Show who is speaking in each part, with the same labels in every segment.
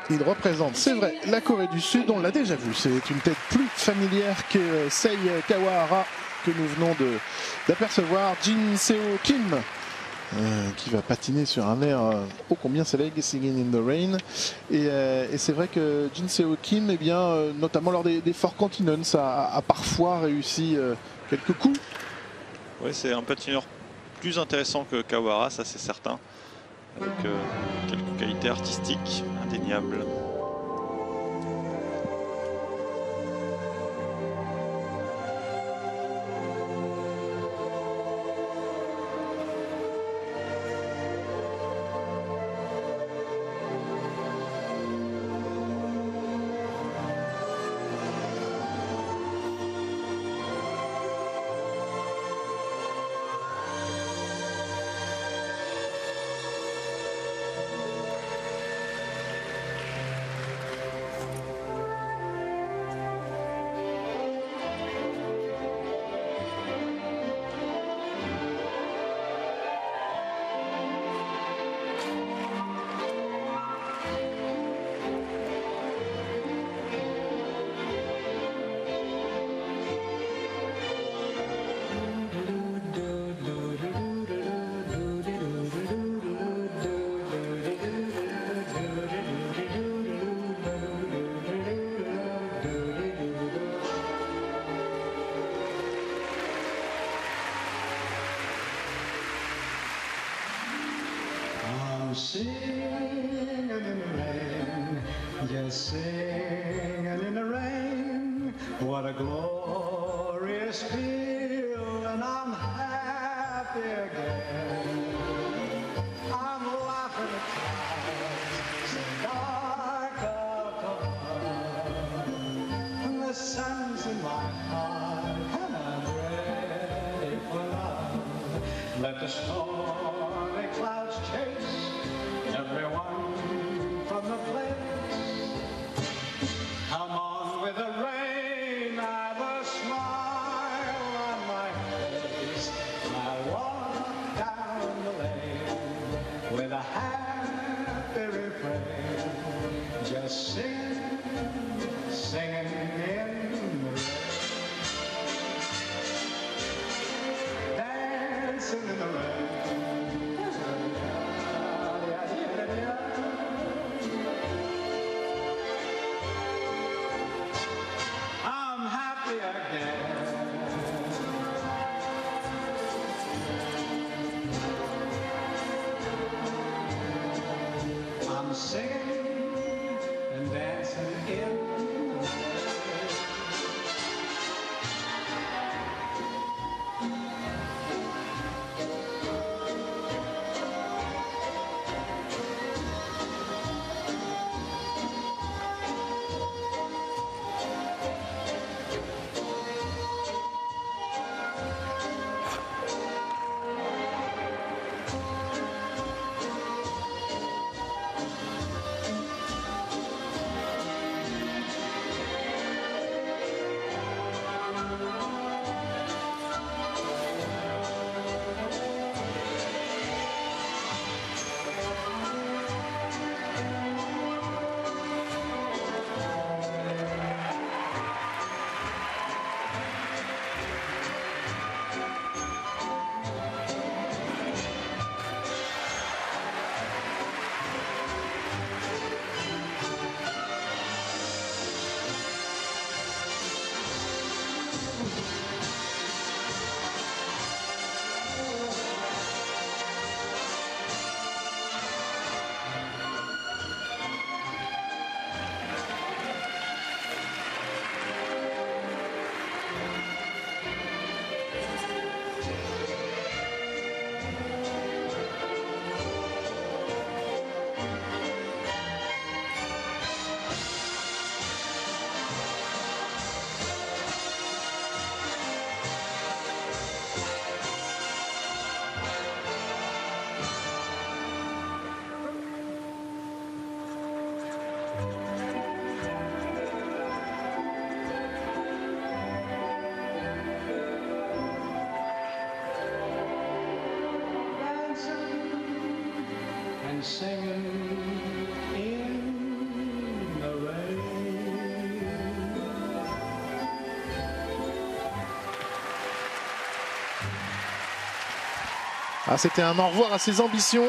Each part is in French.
Speaker 1: Il représente, c'est vrai, la Corée du Sud, on l'a déjà vu. C'est une tête plus familière que Sei Kawahara que nous venons d'apercevoir. Jin Seo Kim, qui va patiner sur un air ô combien célèbre, Singing in the Rain. Et c'est vrai que Jin Seo Kim, eh bien, notamment lors des Four Continents, a parfois réussi quelques coups.
Speaker 2: Oui, c'est un patineur plus intéressant que Kawahara, ça c'est certain. Avec quelques qualités artistiques indéniables.
Speaker 3: Singing in the rain, just singing in the rain. What a glorious feel, and I'm happy again. I'm laughing at clouds so dark above, and the sun's in my heart, and I'm ready for love. Let the stormy clouds chase everyone from the place. Come on with the rain, I've a smile on my face. I walk down the lane with a happy refrain, just singing, singing in the rain, dancing in the rain. Singing and dancing in the rain. Singing in
Speaker 1: Ah, c'était un au revoir à ses ambitions.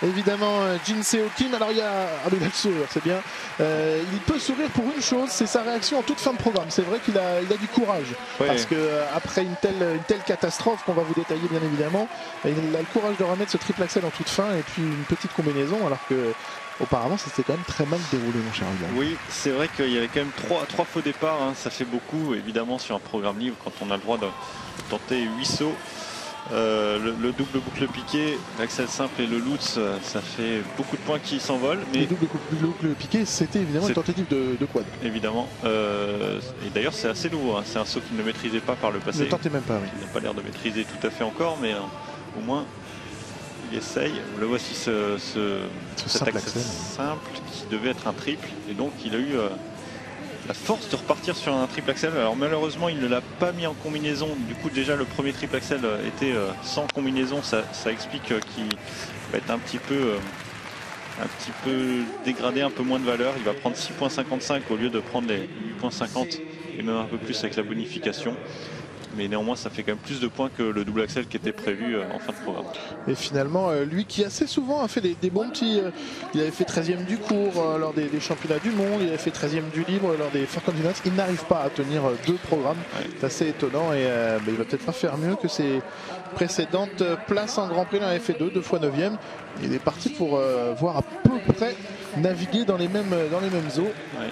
Speaker 1: Évidemment, Jin Seo Kim. Alors il y a, ah mais il a le sourire, c'est bien. Il peut sourire pour une chose, c'est sa réaction en toute fin de programme. C'est vrai qu'il a du courage,
Speaker 2: Ouais.
Speaker 1: parce que après une telle catastrophe qu'on va vous détailler bien évidemment, il a le courage de remettre ce triple axel en toute fin et puis une petite combinaison, alors que auparavant c'était quand même très mal déroulé, mon cher William.
Speaker 2: Oui, c'est vrai qu'il y avait quand même trois faux départs, hein. Ça fait beaucoup évidemment sur un programme libre quand on a le droit de tenter 8 sauts. Le double boucle piqué, l'axel simple et le Lutz, ça fait beaucoup de points qui s'envolent. Mais
Speaker 1: le double piqué, c'était évidemment une tentative de quad.
Speaker 2: Évidemment. Et d'ailleurs, c'est assez nouveau, hein. C'est un saut qu'il ne maîtrisait pas par le passé.
Speaker 1: Ne tentez même pas, oui.
Speaker 2: Il n'a pas l'air de maîtriser tout à fait encore, mais au moins il essaye. Le voici cet
Speaker 1: simple
Speaker 2: axel
Speaker 1: axel
Speaker 2: simple qui devait être un triple, et donc il a eu la force de repartir sur un triple axel. Alors malheureusement il ne l'a pas mis en combinaison, du coup déjà le premier triple axel était sans combinaison, ça explique qu'il va être un petit peu dégradé, un peu moins de valeur. Il va prendre 6,55 au lieu de prendre les 8,50 et même un peu plus avec la bonification. Mais néanmoins ça fait quand même plus de points que le double axel qui était prévu en fin de programme.
Speaker 1: Et finalement, lui qui assez souvent a fait des bons petits... il avait fait 13e du cours lors des championnats du monde, il avait fait 13e du libre lors des Four Continents. Il n'arrive pas à tenir 2 programmes. Ouais. C'est assez étonnant et il va peut-être pas faire mieux que ses précédentes places en Grand Prix. Il en avait fait 2 fois 9e. Il est parti pour voir à peu près naviguer dans les mêmes eaux.
Speaker 2: Ouais.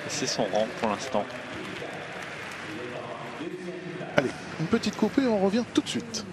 Speaker 2: C'est son rang pour l'instant.
Speaker 1: Allez, une petite coupée, on revient tout de suite.